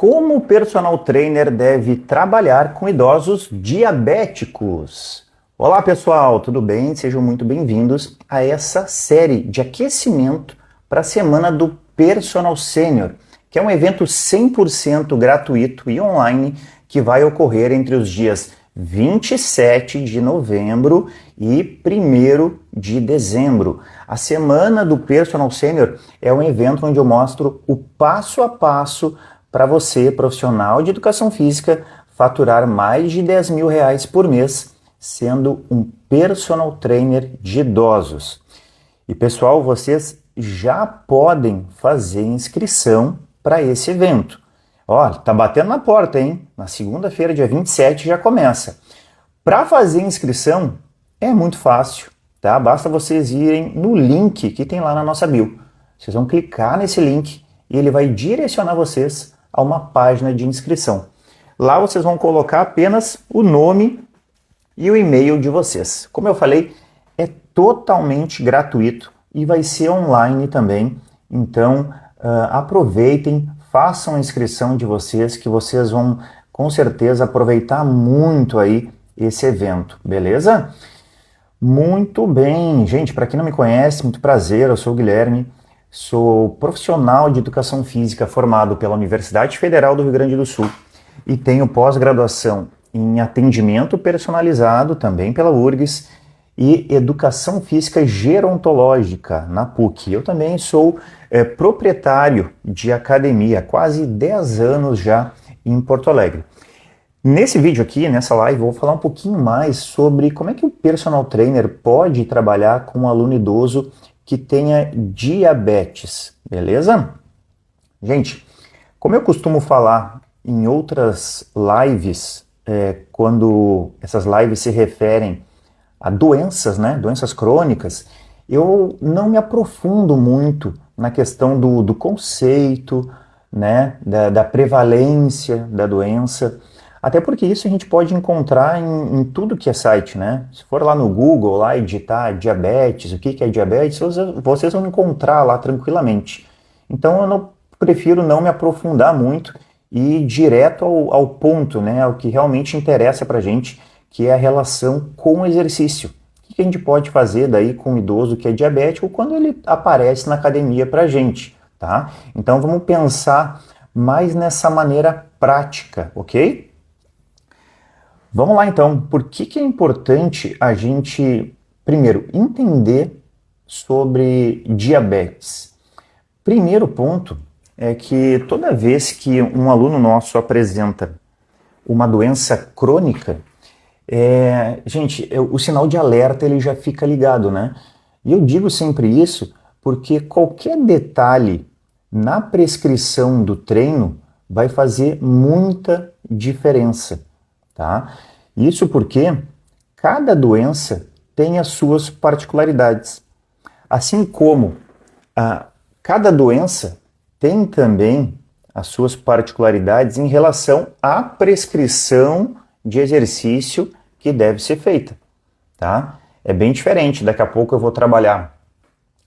Como o personal trainer deve trabalhar com idosos diabéticos? Olá pessoal, tudo bem? Sejam muito bem-vindos a essa série de aquecimento para a Semana do Personal Senior, que é um evento 100% gratuito e online que vai ocorrer entre os dias 27 de novembro e 1º de dezembro. A Semana do Personal Senior é um evento onde eu mostro o passo a passo para você, profissional de educação física, faturar mais de R$10.000 por mês, sendo um personal trainer de idosos. E pessoal, vocês já podem fazer inscrição para esse evento. Ó, tá batendo na porta, hein? Na segunda-feira, dia 27, já começa. Para fazer inscrição, é muito fácil, tá? Basta vocês irem no link que tem lá na nossa bio. Vocês vão clicar nesse link e ele vai direcionar vocês a uma página de inscrição. Lá vocês vão colocar apenas o nome e o e-mail de vocês. Como eu falei, é totalmente gratuito e vai ser online também. Então, aproveitem, façam a inscrição de vocês, que vocês vão com certeza aproveitar muito aí esse evento, beleza? Muito bem, gente, para quem não me conhece, muito prazer, eu sou o Guilherme. Sou profissional de educação física formado pela Universidade Federal do Rio Grande do Sul e tenho pós-graduação em atendimento personalizado também pela URGS e educação física gerontológica na PUC. Eu também sou proprietário de academia há quase 10 anos já em Porto Alegre. Nesse vídeo aqui, nessa live, eu vou falar um pouquinho mais sobre como é que o personal trainer pode trabalhar com um aluno idoso que tenha diabetes, beleza? Gente, como eu costumo falar em outras lives, quando essas lives se referem a doenças, né, doenças crônicas, eu não me aprofundo muito na questão do conceito, né, da prevalência da doença, até porque isso a gente pode encontrar em tudo que é site, né? Se for lá no Google, lá e digitar diabetes, o que é diabetes, vocês vão encontrar lá tranquilamente. Então eu prefiro não me aprofundar muito e ir direto ao ponto, né? Ao que realmente interessa pra gente, que é a relação com o exercício. O que a gente pode fazer daí com um idoso que é diabético quando ele aparece na academia pra gente, tá? Então vamos pensar mais nessa maneira prática, ok? Vamos lá então, por que é importante a gente, primeiro, entender sobre diabetes? Primeiro ponto é que toda vez que um aluno nosso apresenta uma doença crônica, o sinal de alerta ele já fica ligado, né? E eu digo sempre isso porque qualquer detalhe na prescrição do treino vai fazer muita diferença. Tá? Isso porque cada doença tem as suas particularidades. Assim como cada doença tem também as suas particularidades em relação à prescrição de exercício que deve ser feita. Tá? É bem diferente. Daqui a pouco eu vou trabalhar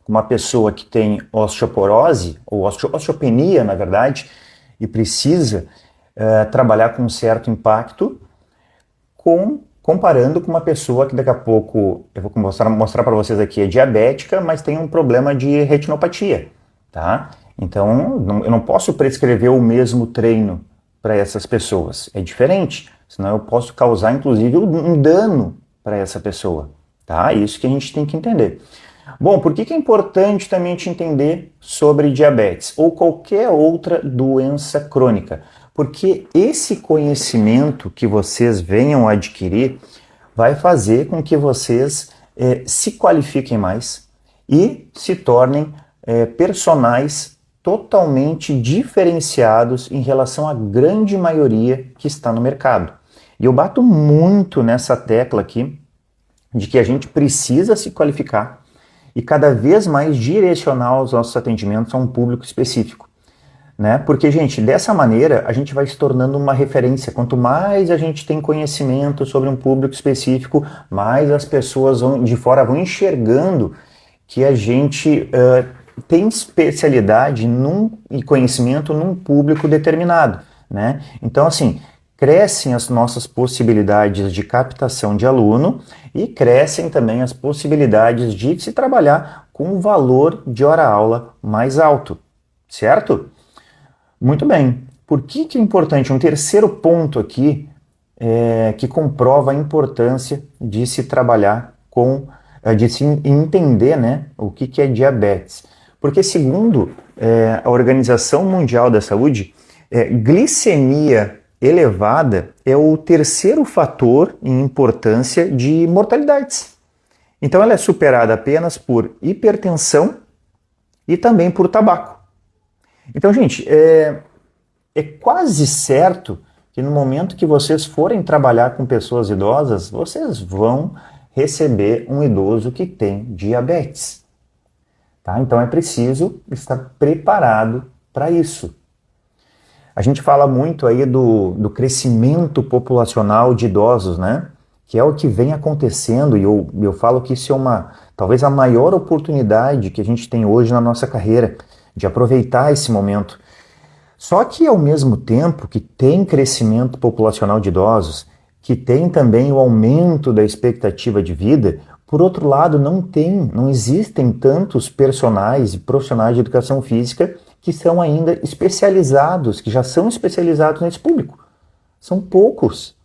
com uma pessoa que tem osteoporose, ou osteopenia, na verdade, e precisa trabalhar com um certo impacto, comparando com uma pessoa que daqui a pouco, eu vou mostrar para vocês aqui, é diabética, mas tem um problema de retinopatia, tá? Então, eu não posso prescrever o mesmo treino para essas pessoas, é diferente, senão eu posso causar, inclusive, um dano para essa pessoa, tá? Isso que a gente tem que entender. Bom, por que é importante também te entender sobre diabetes ou qualquer outra doença crônica? Porque esse conhecimento que vocês venham a adquirir vai fazer com que vocês se qualifiquem mais e se tornem personagens totalmente diferenciados em relação à grande maioria que está no mercado. E eu bato muito nessa tecla aqui de que a gente precisa se qualificar e cada vez mais direcionar os nossos atendimentos a um público específico. Né? Porque, gente, dessa maneira a gente vai se tornando uma referência. Quanto mais a gente tem conhecimento sobre um público específico, mais as pessoas de fora vão enxergando que a gente tem especialidade e conhecimento num público determinado. né? Então, assim, crescem as nossas possibilidades de captação de aluno e crescem também as possibilidades de se trabalhar com um valor de hora-aula mais alto, certo? Muito bem. Por que que é importante? Um terceiro ponto aqui que comprova a importância de se trabalhar com, de se entender, né, o que que é diabetes. Porque segundo a Organização Mundial da Saúde, glicemia elevada é o terceiro fator em importância de mortalidades. Então ela é superada apenas por hipertensão e também por tabaco. Então, gente, é quase certo que no momento que vocês forem trabalhar com pessoas idosas, vocês vão receber um idoso que tem diabetes. Tá? Então é preciso estar preparado para isso. A gente fala muito aí do crescimento populacional de idosos, né? Que é o que vem acontecendo, e eu falo que isso é talvez a maior oportunidade que a gente tem hoje na nossa carreira, de aproveitar esse momento. Só que ao mesmo tempo que tem crescimento populacional de idosos, que tem também o aumento da expectativa de vida, por outro lado não existem tantos personagens e profissionais de educação física que são ainda especializados, que já são especializados nesse público. São poucos.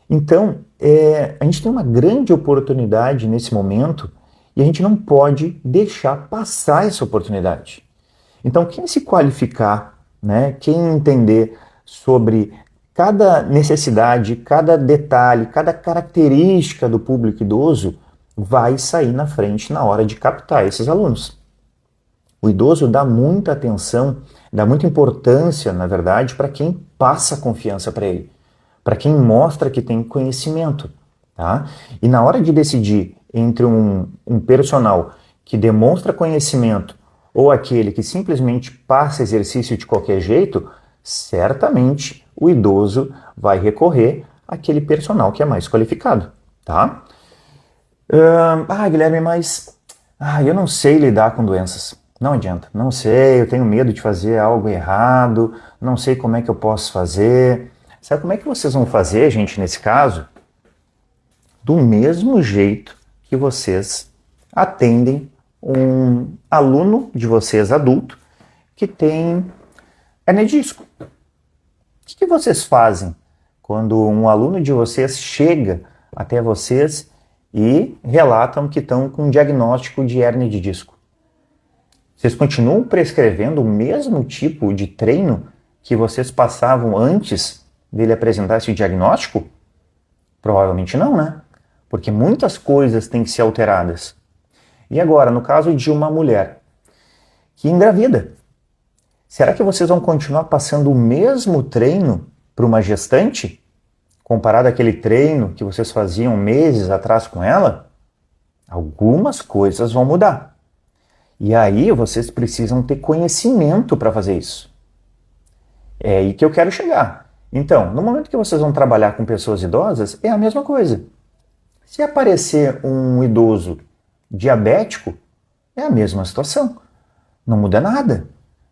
Então, a gente tem uma grande oportunidade nesse momento e a gente não pode deixar passar essa oportunidade. Então, quem se qualificar, né, quem entender sobre cada necessidade, cada detalhe, cada característica do público idoso, vai sair na frente na hora de captar esses alunos. O idoso dá muita atenção, dá muita importância, na verdade, para quem passa confiança para ele, para quem mostra que tem conhecimento. Tá? E na hora de decidir entre um personal que demonstra conhecimento ou aquele que simplesmente passa exercício de qualquer jeito, certamente o idoso vai recorrer àquele personal que é mais qualificado. Tá? Guilherme, mas eu não sei lidar com doenças. Não adianta, não sei, eu tenho medo de fazer algo errado, não sei como é que eu posso fazer. Sabe como é que vocês vão fazer, gente, nesse caso? Do mesmo jeito que vocês atendem um aluno de vocês adulto que tem hernia de disco. O que vocês fazem quando um aluno de vocês chega até vocês e relatam que estão com um diagnóstico de hernia de disco? Vocês continuam prescrevendo o mesmo tipo de treino que vocês passavam antes dele apresentar esse diagnóstico? Provavelmente não, né? Porque muitas coisas têm que ser alteradas. E agora, no caso de uma mulher que engravida, será que vocês vão continuar passando o mesmo treino para uma gestante, comparado àquele treino que vocês faziam meses atrás com ela? Algumas coisas vão mudar. E aí vocês precisam ter conhecimento para fazer isso. É aí que eu quero chegar. Então, no momento que vocês vão trabalhar com pessoas idosas, é a mesma coisa. Se aparecer um idoso diabético, é a mesma situação. Não muda nada.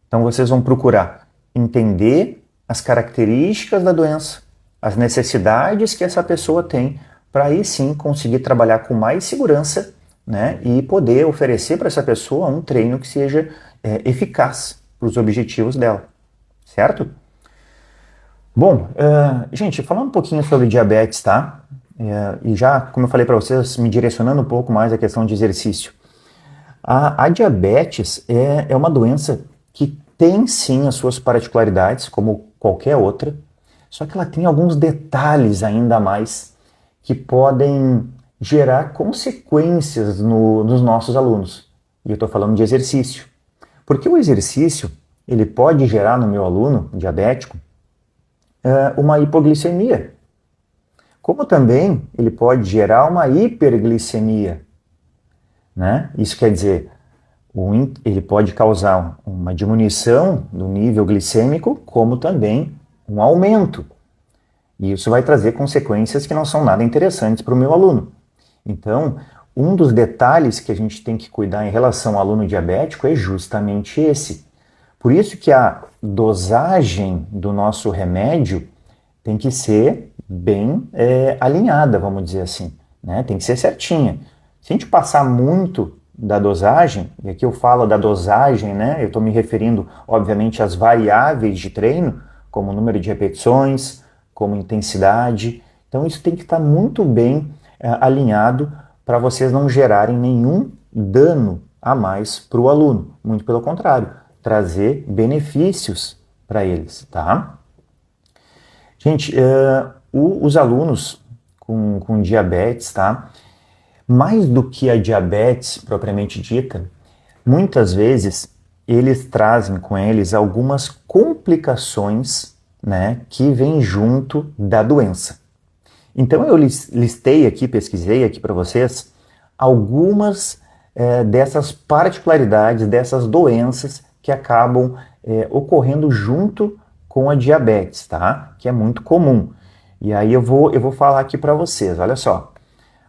Então vocês vão procurar entender as características da doença, as necessidades que essa pessoa tem, para aí sim conseguir trabalhar com mais segurança, né, e poder oferecer para essa pessoa um treino que seja eficaz para os objetivos dela. Certo? Bom, gente, falando um pouquinho sobre diabetes, tá? E já, como eu falei para vocês, me direcionando um pouco mais à questão de exercício. A diabetes é uma doença que tem sim as suas particularidades, como qualquer outra, só que ela tem alguns detalhes ainda a mais que podem gerar consequências nos nossos alunos. E eu estou falando de exercício. Porque o exercício, ele pode gerar no meu aluno diabético uma hipoglicemia. Como também ele pode gerar uma hiperglicemia. Né? Isso quer dizer, ele pode causar uma diminuição do nível glicêmico, como também um aumento. E isso vai trazer consequências que não são nada interessantes para o meu aluno. Então, um dos detalhes que a gente tem que cuidar em relação ao aluno diabético é justamente esse. Por isso que a dosagem do nosso remédio tem que ser bem alinhada, vamos dizer assim, né? Tem que ser certinha. Se a gente passar muito da dosagem, e aqui eu falo da dosagem, né? Eu estou me referindo, obviamente, às variáveis de treino, como o número de repetições, como intensidade. Então isso tem que estar muito bem alinhado para vocês não gerarem nenhum dano a mais para o aluno. Muito pelo contrário, trazer benefícios para eles, tá? Gente, os alunos com diabetes, tá? Mais do que a diabetes propriamente dita, muitas vezes eles trazem com eles algumas complicações, né, que vêm junto da doença. Então eu listei aqui, pesquisei aqui para vocês algumas dessas particularidades, dessas doenças que acabam ocorrendo junto com a diabetes, tá? Que é muito comum. E aí eu vou falar aqui para vocês, olha só.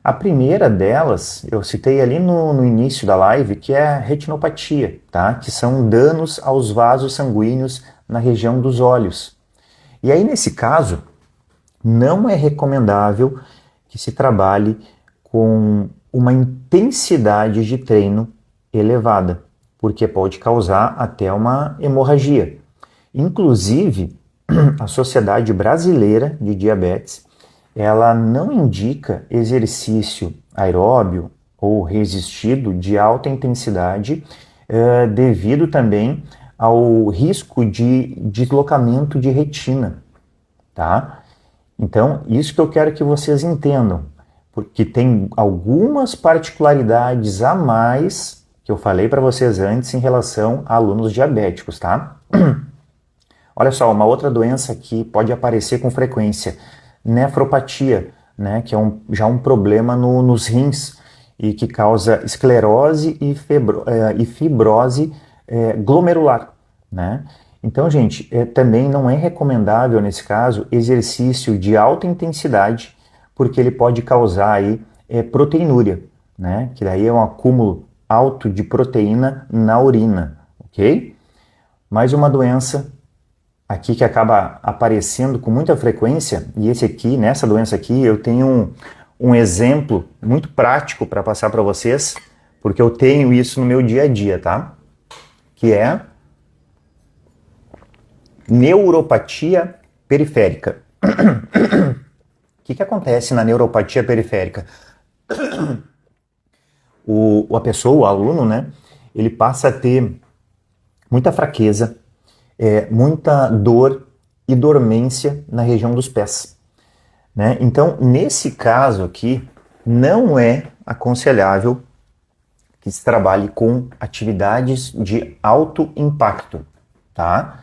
A primeira delas, eu citei ali no início da live, que é a retinopatia, tá? Que são danos aos vasos sanguíneos na região dos olhos. E aí, nesse caso, não é recomendável que se trabalhe com uma intensidade de treino elevada, porque pode causar até uma hemorragia. Inclusive, a Sociedade Brasileira de Diabetes, ela não indica exercício aeróbio ou resistido de alta intensidade, devido também ao risco de deslocamento de retina, tá? Então, isso que eu quero que vocês entendam, porque tem algumas particularidades a mais que eu falei para vocês antes em relação a alunos diabéticos, tá? Olha só, uma outra doença que pode aparecer com frequência, nefropatia, né, que é já um problema nos rins e que causa esclerose e fibrose glomerular, né? Então, gente, também não é recomendável, nesse caso, exercício de alta intensidade, porque ele pode causar aí proteinúria, né? Que daí é um acúmulo alto de proteína na urina, ok? Mais uma doença aqui que acaba aparecendo com muita frequência, e nessa doença aqui, eu tenho um exemplo muito prático para passar para vocês, porque eu tenho isso no meu dia a dia, tá? Que é neuropatia periférica. O que acontece na neuropatia periférica? A pessoa, o aluno, né, ele passa a ter muita fraqueza, muita dor e dormência na região dos pés, né? Então, nesse caso aqui, não é aconselhável que se trabalhe com atividades de alto impacto, tá?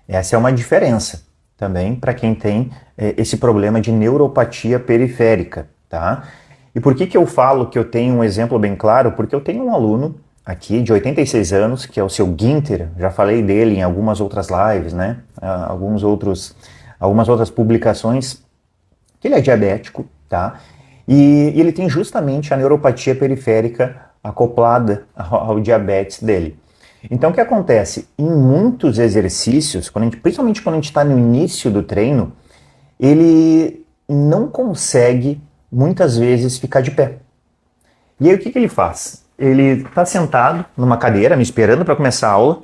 Essa é uma diferença também para quem tem esse problema de neuropatia periférica, tá? E por que eu falo que eu tenho um exemplo bem claro? Porque eu tenho um aluno aqui de 86 anos, que é o seu Guinter, já falei dele em algumas outras lives, né? Algumas outras publicações, que ele é diabético, tá? E ele tem justamente a neuropatia periférica acoplada ao diabetes dele. Então, o que acontece? Em muitos exercícios, principalmente quando a gente está no início do treino, ele não consegue, muitas vezes, ficar de pé. E aí, o que ele faz? Ele está sentado numa cadeira, me esperando para começar a aula,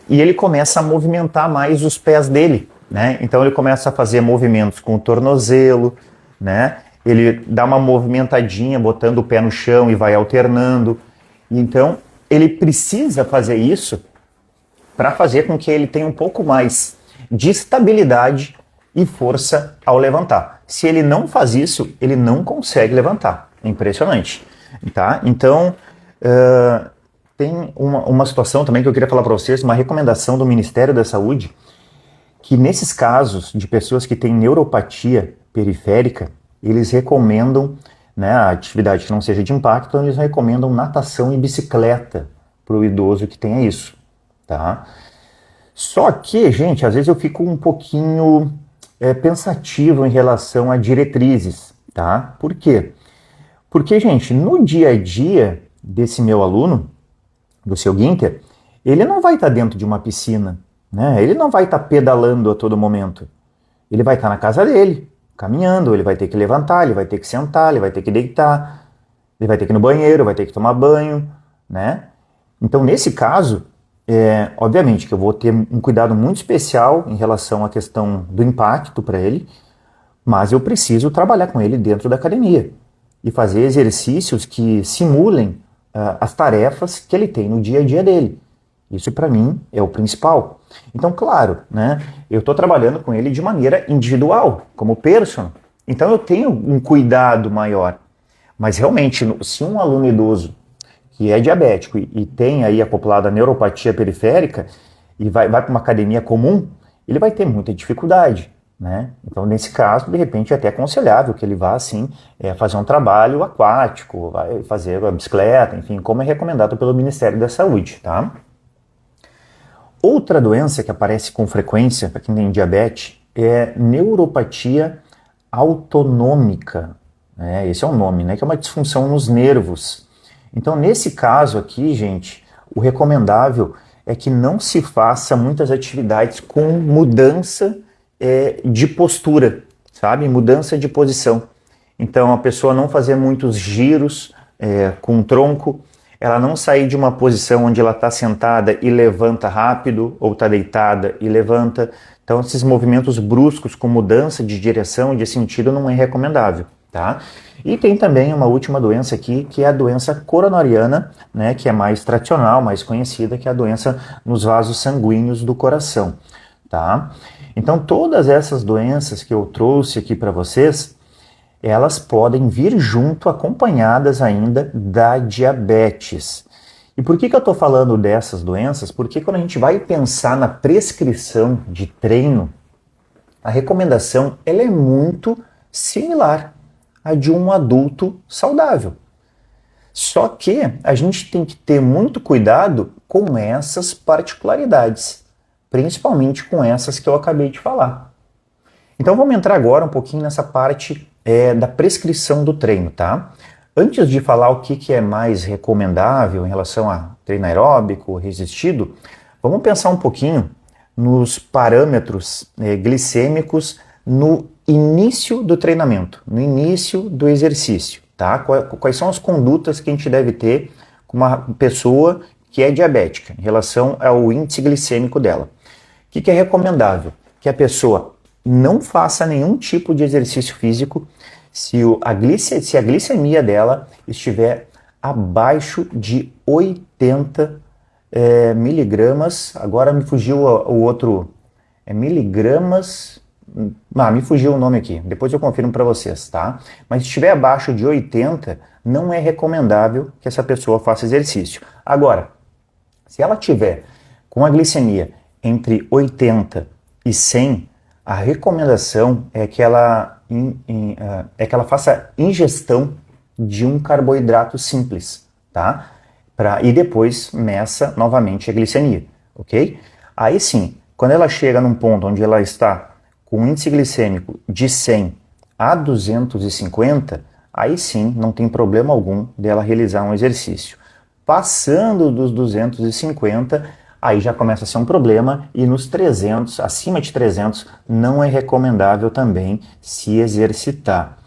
e ele começa a movimentar mais os pés dele, né? Então, ele começa a fazer movimentos com o tornozelo, né? Ele dá uma movimentadinha, botando o pé no chão e vai alternando. Então, ele precisa fazer isso para fazer com que ele tenha um pouco mais de estabilidade e força ao levantar. Se ele não faz isso, ele não consegue levantar. É impressionante, tá? Então, tem uma situação também que eu queria falar para vocês, uma recomendação do Ministério da Saúde, que nesses casos de pessoas que têm neuropatia periférica, eles recomendam, né, a atividade que não seja de impacto, então eles recomendam natação e bicicleta para o idoso que tenha isso, tá? Só que, gente, às vezes eu fico um pouquinho pensativo em relação a diretrizes, tá? Por quê? Porque, gente, no dia a dia desse meu aluno, do seu Guinter, ele não vai estar dentro de uma piscina, né? Ele não vai estar pedalando a todo momento. Ele vai estar na casa dele, caminhando, ele vai ter que levantar, ele vai ter que sentar, ele vai ter que deitar, ele vai ter que ir no banheiro, vai ter que tomar banho, né? Então, nesse caso, obviamente que eu vou ter um cuidado muito especial em relação à questão do impacto para ele, mas eu preciso trabalhar com ele dentro da academia e fazer exercícios que simulem as tarefas que ele tem no dia a dia dele. Isso, para mim, é o principal. Então, claro, né, eu estou trabalhando com ele de maneira individual, como personal. Então, eu tenho um cuidado maior. Mas, realmente, se um aluno idoso que é diabético e tem aí acoplado a neuropatia periférica e vai para uma academia comum, ele vai ter muita dificuldade, né? Então, nesse caso, de repente, é até aconselhável que ele vá, assim, fazer um trabalho aquático, vai fazer a bicicleta, enfim, como é recomendado pelo Ministério da Saúde, tá? Outra doença que aparece com frequência para quem tem diabetes é neuropatia autonômica. Esse é o nome, né? Que é uma disfunção nos nervos. Então, nesse caso aqui, gente, o recomendável é que não se faça muitas atividades com mudança de postura, sabe? Mudança de posição. Então, a pessoa não fazer muitos giros com o tronco, ela não sair de uma posição onde ela está sentada e levanta rápido, ou está deitada e levanta. Então, esses movimentos bruscos com mudança de direção e de sentido não é recomendável, tá? E tem também uma última doença aqui, que é a doença coronariana, né, que é mais tradicional, mais conhecida, que é a doença nos vasos sanguíneos do coração, tá? Então, todas essas doenças que eu trouxe aqui para vocês, elas podem vir junto, acompanhadas ainda da diabetes. E por que eu estou falando dessas doenças? Porque quando a gente vai pensar na prescrição de treino, a recomendação ela é muito similar à de um adulto saudável. Só que a gente tem que ter muito cuidado com essas particularidades, principalmente com essas que eu acabei de falar. Então vamos entrar agora um pouquinho nessa parte da prescrição do treino, tá? Antes de falar o que é mais recomendável em relação a treino aeróbico, resistido, vamos pensar um pouquinho nos parâmetros glicêmicos no início do treinamento, no início do exercício, tá? Quais são as condutas que a gente deve ter com uma pessoa que é diabética em relação ao índice glicêmico dela? O que é recomendável? Que a pessoa não faça nenhum tipo de exercício físico se a glicemia dela estiver abaixo de 80 miligramas. Agora me fugiu o outro, miligramas, me fugiu o nome aqui, depois eu confirmo para vocês, tá? Mas se estiver abaixo de 80, não é recomendável que essa pessoa faça exercício. Agora, se ela tiver com a glicemia entre 80 e 100, a recomendação é que ela faça ingestão de um carboidrato simples, tá? E depois meça novamente a glicemia, ok? Aí sim, quando ela chega num ponto onde ela está com índice glicêmico de 100 a 250, aí sim não tem problema algum dela realizar um exercício. Passando dos 250, aí já começa a ser um problema, e nos 300, acima de 300, não é recomendável também se exercitar.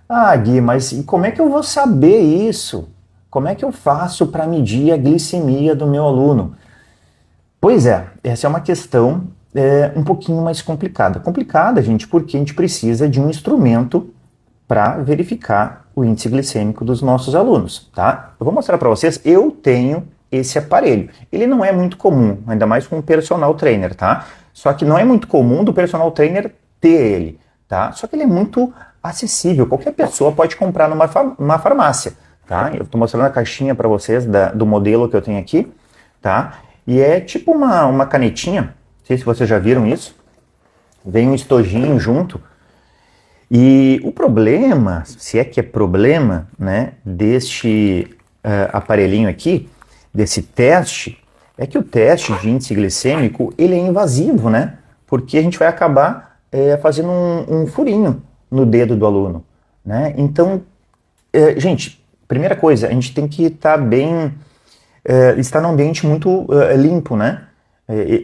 Ah, Gui, mas e como é que eu vou saber isso? Como é que eu faço para medir a glicemia do meu aluno? Pois é, essa é uma questão um pouquinho mais complicada. Complicada, gente, porque a gente precisa de um instrumento para verificar o índice glicêmico dos nossos alunos, tá? Eu vou mostrar para vocês, eu tenho esse aparelho. Ele não é muito comum, ainda mais com um personal trainer, tá? Só que não é muito comum do personal trainer ter ele, tá? Só que ele é muito acessível, qualquer pessoa pode comprar numa farmácia, tá? Eu estou mostrando a caixinha para vocês do modelo que eu tenho aqui, tá? E é tipo uma canetinha, não sei se vocês já viram isso, vem um estojinho junto. E o problema, se é que é problema, né, deste aparelhinho aqui, desse teste, é que o teste de índice glicêmico, ele é invasivo, né? Porque a gente vai acabar fazendo um furinho no dedo do aluno, né? Então, gente, primeira coisa, a gente tem que estar bem está num ambiente muito limpo, né?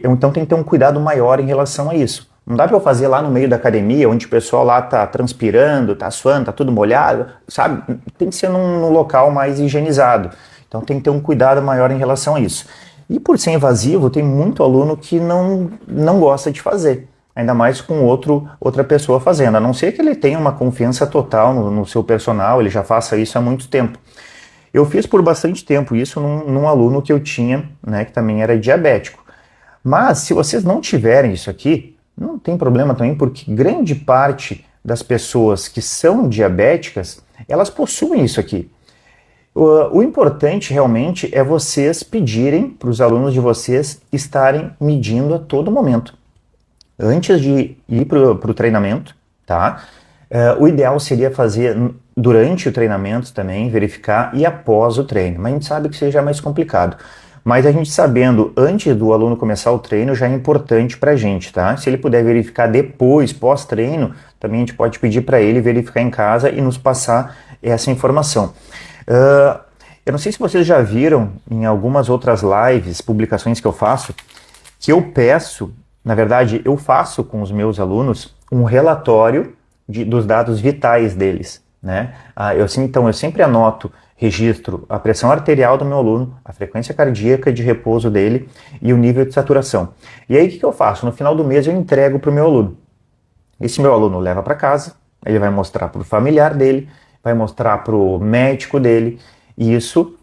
Então tem que ter um cuidado maior em relação a isso. Não dá para eu fazer lá no meio da academia, onde o pessoal lá tá transpirando, tá suando, tá tudo molhado, sabe? Tem que ser num local mais higienizado. Então tem que ter um cuidado maior em relação a isso. E por ser invasivo, tem muito aluno que não gosta de fazer. Ainda mais com outra pessoa fazendo. A não ser que ele tenha uma confiança total no seu personal, ele já faça isso há muito tempo. Eu fiz por bastante tempo isso num aluno que eu tinha, né, que também era diabético. Mas se vocês não tiverem isso aqui, não tem problema também, porque grande parte das pessoas que são diabéticas, elas possuem isso aqui. O importante realmente é vocês pedirem para os alunos de vocês estarem medindo a todo momento. Antes de ir para o treinamento, tá? O ideal seria fazer durante o treinamento também, verificar, e após o treino. Mas a gente sabe que seja mais complicado. Mas a gente sabendo antes do aluno começar o treino já é importante para a gente, tá? Se ele puder verificar depois, pós-treino, também a gente pode pedir para ele verificar em casa e nos passar essa informação. Eu não sei se vocês já viram em algumas outras lives, publicações que eu faço, que eu peço, na verdade, eu faço com os meus alunos um relatório dos dados vitais deles, né? Eu sempre anoto, registro a pressão arterial do meu aluno, a frequência cardíaca de repouso dele e o nível de saturação. E aí o que eu faço? No final do mês eu entrego para o meu aluno. Esse meu aluno leva para casa, ele vai mostrar para o familiar dele, vai mostrar para o médico dele, e isso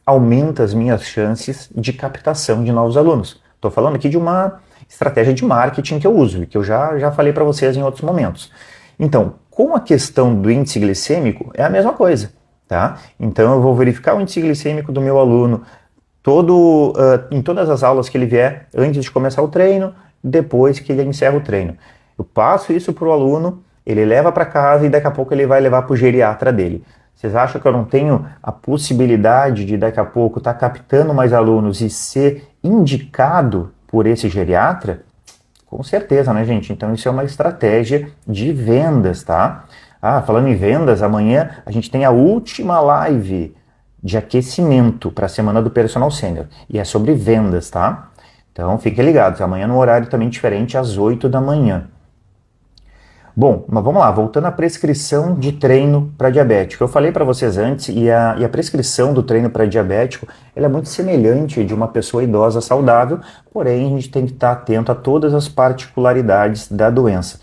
aumenta as minhas chances de captação de novos alunos. Estou falando aqui de uma estratégia de marketing que eu uso e que eu já falei para vocês em outros momentos. Então, com a questão do índice glicêmico, é a mesma coisa, tá? Então, eu vou verificar o índice glicêmico do meu aluno em todas as aulas que ele vier, antes de começar o treino, depois que ele encerra o treino. Eu passo isso para o aluno, ele leva para casa e daqui a pouco ele vai levar para o geriatra dele. Vocês acham que eu não tenho a possibilidade de daqui a pouco estar captando mais alunos e ser indicado por esse geriatra? Com certeza, né, gente? Então isso é uma estratégia de vendas, tá? Falando em vendas, amanhã a gente tem a última live de aquecimento para a semana do Personal Sênior. E é sobre vendas, tá? Então fiquem ligados, amanhã no horário também diferente, às 8 da manhã. Bom, mas vamos lá, voltando à prescrição de treino para diabético. Eu falei para vocês antes, e a prescrição do treino para diabético, ela é muito semelhante de uma pessoa idosa saudável, porém a gente tem que estar atento a todas as particularidades da doença.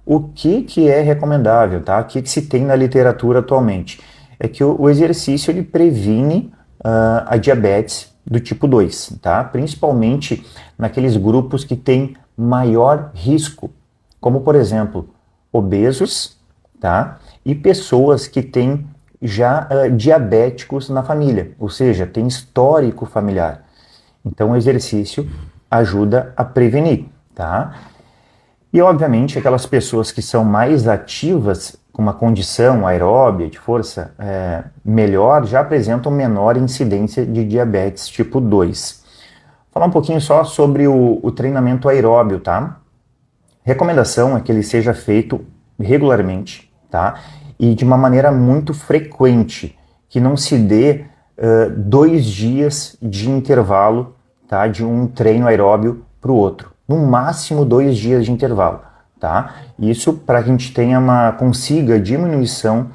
O que é recomendável, tá? O que se tem na literatura atualmente? É que o exercício ele previne a diabetes do tipo 2, tá? Principalmente naqueles grupos que têm maior risco, como por exemplo, obesos, tá? E pessoas que têm já diabéticos na família, ou seja, tem histórico familiar. Então o exercício ajuda a prevenir, tá? E obviamente aquelas pessoas que são mais ativas, com uma condição aeróbia, de força melhor, já apresentam menor incidência de diabetes tipo 2. Vou falar um pouquinho só sobre o treinamento aeróbio, tá? Recomendação é que ele seja feito regularmente, tá? E de uma maneira muito frequente, que não se dê 2 dias de intervalo, tá? De um treino aeróbio para o outro. No máximo 2 dias de intervalo, tá? Isso para que a gente consiga diminuição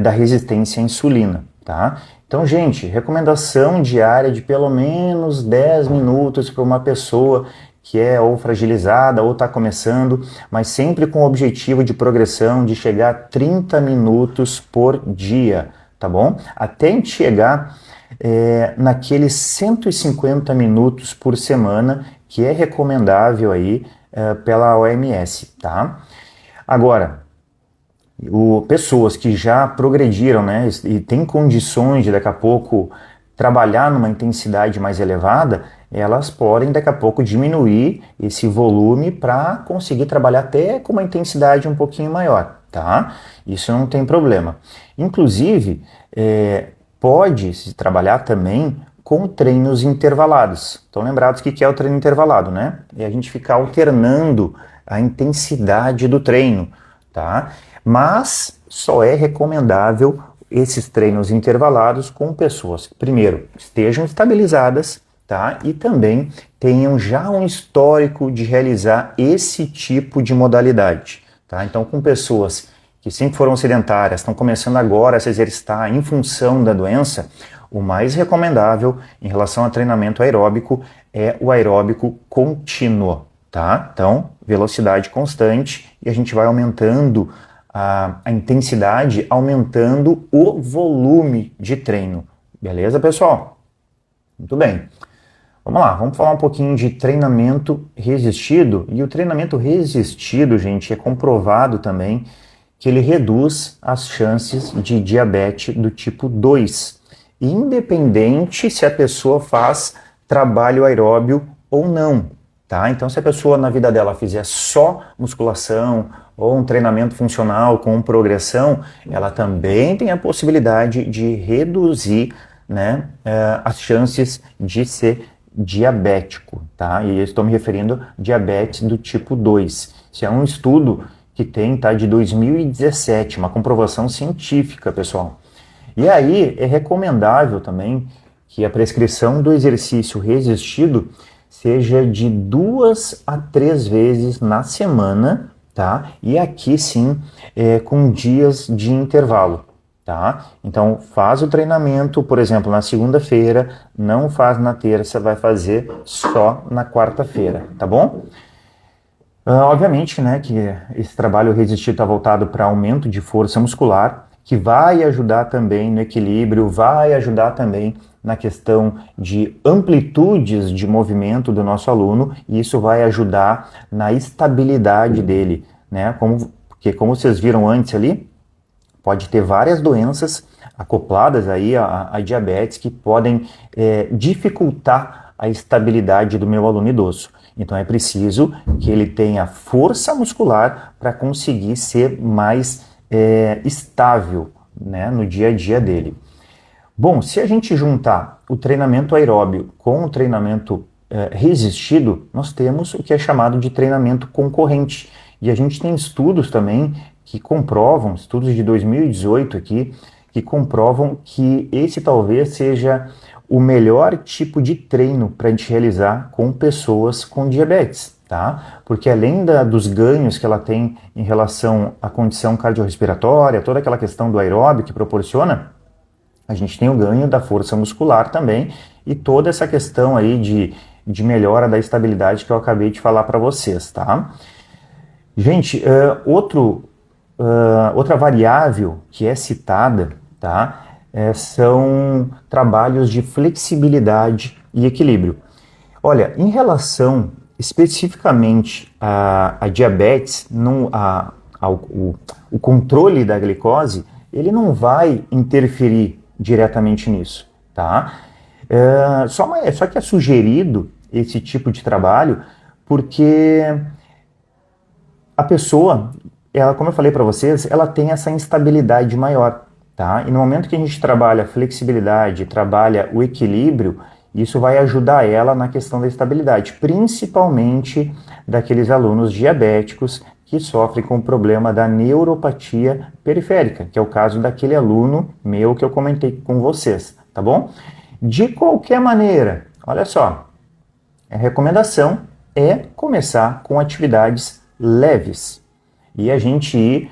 da resistência à insulina, tá? Então, gente, recomendação diária de pelo menos 10 minutos para uma pessoa que é ou fragilizada ou está começando, mas sempre com o objetivo de progressão de chegar a 30 minutos por dia, tá bom? Até a gente chegar naqueles 150 minutos por semana, que é recomendável aí pela OMS, tá? Agora, pessoas que já progrediram, né, e têm condições de daqui a pouco trabalhar numa intensidade mais elevada, elas podem daqui a pouco diminuir esse volume para conseguir trabalhar até com uma intensidade um pouquinho maior, tá? Isso não tem problema. Inclusive, pode-se trabalhar também com treinos intervalados. Estão lembrados o que é o treino intervalado, né? É a gente ficar alternando a intensidade do treino, tá? Mas só é recomendável esses treinos intervalados com pessoas que, primeiro, estejam estabilizadas, tá? E também tenham já um histórico de realizar esse tipo de modalidade, tá? Então, com pessoas que sempre foram sedentárias, estão começando agora a se exercitar em função da doença, o mais recomendável em relação a treinamento aeróbico é o aeróbico contínuo, tá? Então, velocidade constante e a gente vai aumentando a intensidade, aumentando o volume de treino. Beleza, pessoal? Muito bem. Vamos lá, vamos falar um pouquinho de treinamento resistido. E o treinamento resistido, gente, é comprovado também que ele reduz as chances de diabetes do tipo 2, independente se a pessoa faz trabalho aeróbio ou não, tá? Então, se a pessoa na vida dela fizer só musculação ou um treinamento funcional com progressão, ela também tem a possibilidade de reduzir, né, as chances de ser diabético, tá? E eu estou me referindo a diabetes do tipo 2. Isso é um estudo que tem, tá, de 2017, uma comprovação científica, pessoal. E aí é recomendável também que a prescrição do exercício resistido seja de 2 a 3 vezes na semana, tá? E aqui sim, com dias de intervalo, tá? Então faz o treinamento, por exemplo, na segunda-feira, não faz na terça, vai fazer só na quarta-feira, tá bom? Obviamente, né, que esse trabalho resistido está voltado para aumento de força muscular, que vai ajudar também no equilíbrio, vai ajudar também na questão de amplitudes de movimento do nosso aluno, e isso vai ajudar na estabilidade dele, né? Porque como vocês viram antes ali, pode ter várias doenças acopladas aí a diabetes que podem dificultar a estabilidade do meu aluno idoso. Então é preciso que ele tenha força muscular para conseguir ser mais estável, né, no dia a dia dele. Bom, se a gente juntar o treinamento aeróbio com o treinamento resistido, nós temos o que é chamado de treinamento concorrente. E a gente tem estudos também que comprovam, estudos de 2018 aqui, que comprovam que esse talvez seja o melhor tipo de treino para a gente realizar com pessoas com diabetes, tá? Porque além dos ganhos que ela tem em relação à condição cardiorrespiratória, toda aquela questão do aeróbio que proporciona, a gente tem o ganho da força muscular também e toda essa questão aí de melhora da estabilidade que eu acabei de falar para vocês, tá? Gente, outra variável que é citada, tá? São trabalhos de flexibilidade e equilíbrio. Olha, em relação especificamente a diabetes, o controle da glicose, ele não vai interferir diretamente nisso, tá? Só que é sugerido esse tipo de trabalho porque a pessoa, como eu falei para vocês, ela tem essa instabilidade maior, tá? E no momento que a gente trabalha a flexibilidade, trabalha o equilíbrio, isso vai ajudar ela na questão da estabilidade, principalmente daqueles alunos diabéticos que sofrem com o problema da neuropatia periférica, que é o caso daquele aluno meu que eu comentei com vocês, tá bom? De qualquer maneira, olha só, a recomendação é começar com atividades leves e a gente ir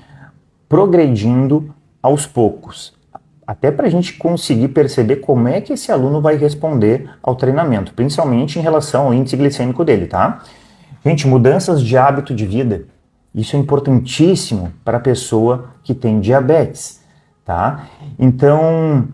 progredindo aos poucos, até para a gente conseguir perceber como é que esse aluno vai responder ao treinamento, principalmente em relação ao índice glicêmico dele, tá? Gente, mudanças de hábito de vida, isso é importantíssimo para a pessoa que tem diabetes, tá? Então,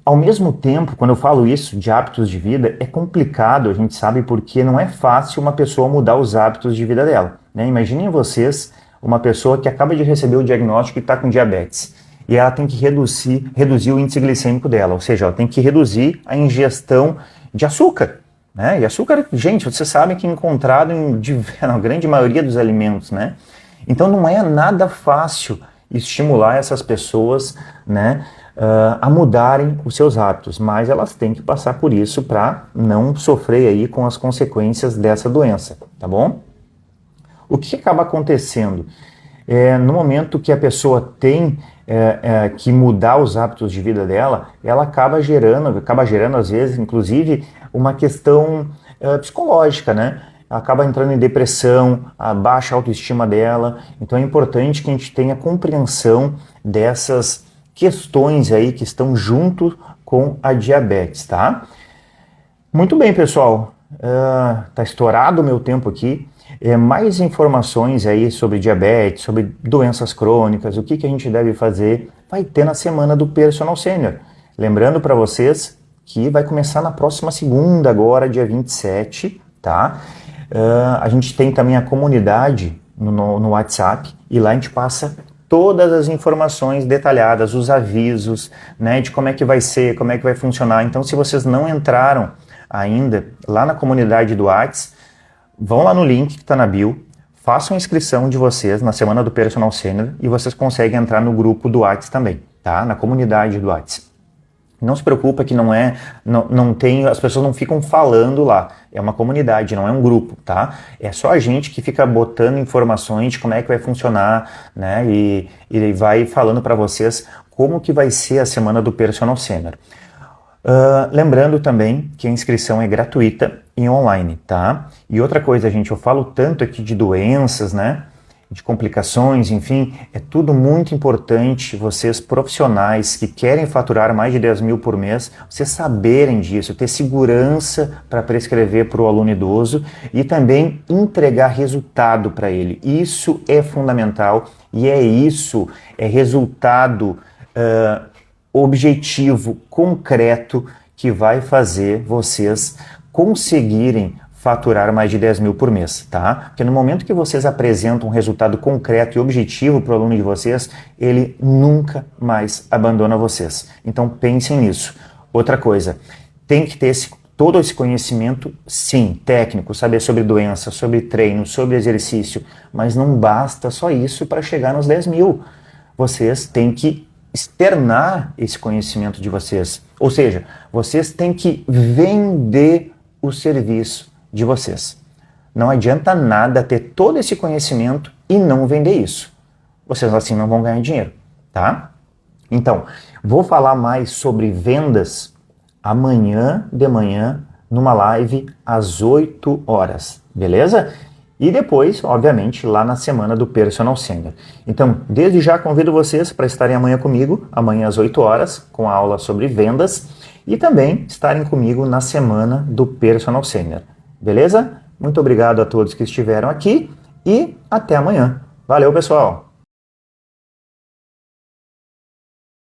ao mesmo tempo, quando eu falo isso de hábitos de vida, é complicado, a gente sabe, porque não é fácil uma pessoa mudar os hábitos de vida dela, né? Imaginem vocês uma pessoa que acaba de receber o diagnóstico e está com diabetes, e ela tem que reduzir o índice glicêmico dela, ou seja, ela tem que reduzir a ingestão de açúcar, né? E açúcar, gente, vocês sabem que é encontrado na grande maioria dos alimentos, né? Então não é nada fácil estimular essas pessoas, né, a mudarem os seus hábitos, mas elas têm que passar por isso para não sofrer aí com as consequências dessa doença, tá bom? O que acaba acontecendo? no momento que a pessoa tem que mudar os hábitos de vida dela, ela acaba gerando às vezes, inclusive, uma questão psicológica, né? Acaba entrando em depressão, a baixa autoestima dela. Então é importante que a gente tenha compreensão dessas questões aí que estão junto com a diabetes, tá? Muito bem, pessoal. Tá estourado o meu tempo aqui. Mais informações aí sobre diabetes, sobre doenças crônicas, o que a gente deve fazer, vai ter na semana do Personal Sênior. Lembrando para vocês que vai começar na próxima segunda, agora, dia 27, tá? A gente tem também a comunidade no WhatsApp e lá a gente passa todas as informações detalhadas, os avisos, né, de como é que vai ser, como é que vai funcionar. Então, se vocês não entraram ainda lá na comunidade do WhatsApp, vão lá no link que está na bio, façam a inscrição de vocês na semana do Personal Sênior e vocês conseguem entrar no grupo do WhatsApp também, tá? Na comunidade do WhatsApp. Não se preocupa que não tem, as pessoas não ficam falando lá. É uma comunidade, não é um grupo, tá? É só a gente que fica botando informações de como é que vai funcionar, né? E vai falando para vocês como que vai ser a semana do Personal Sênior. Lembrando também que a inscrição é gratuita e online, tá? E outra coisa, gente, eu falo tanto aqui de doenças, né? De complicações, enfim, é tudo muito importante vocês profissionais que querem faturar mais de 10 mil por mês, vocês saberem disso, ter segurança para prescrever para o aluno idoso e também entregar resultado para ele. Isso é fundamental e é resultado objetivo, concreto, que vai fazer vocês conseguirem faturar mais de 10 mil por mês, tá? Porque no momento que vocês apresentam um resultado concreto e objetivo para o aluno de vocês, ele nunca mais abandona vocês. Então pensem nisso. Outra coisa, tem que ter todo esse conhecimento, sim, técnico, saber sobre doença, sobre treino, sobre exercício, mas não basta só isso para chegar nos 10 mil. Vocês têm que externar esse conhecimento de vocês. Ou seja, vocês têm que vender o serviço de vocês. Não adianta nada ter todo esse conhecimento e não vender isso. Vocês assim não vão ganhar dinheiro, tá? Então, vou falar mais sobre vendas amanhã de manhã numa live às 8 horas, beleza? E depois, obviamente, lá na semana do Personal Sênior. Então, desde já convido vocês para estarem amanhã comigo, amanhã às 8 horas, com a aula sobre vendas, e também estarem comigo na semana do Personal Sênior. Beleza? Muito obrigado a todos que estiveram aqui e até amanhã. Valeu, pessoal!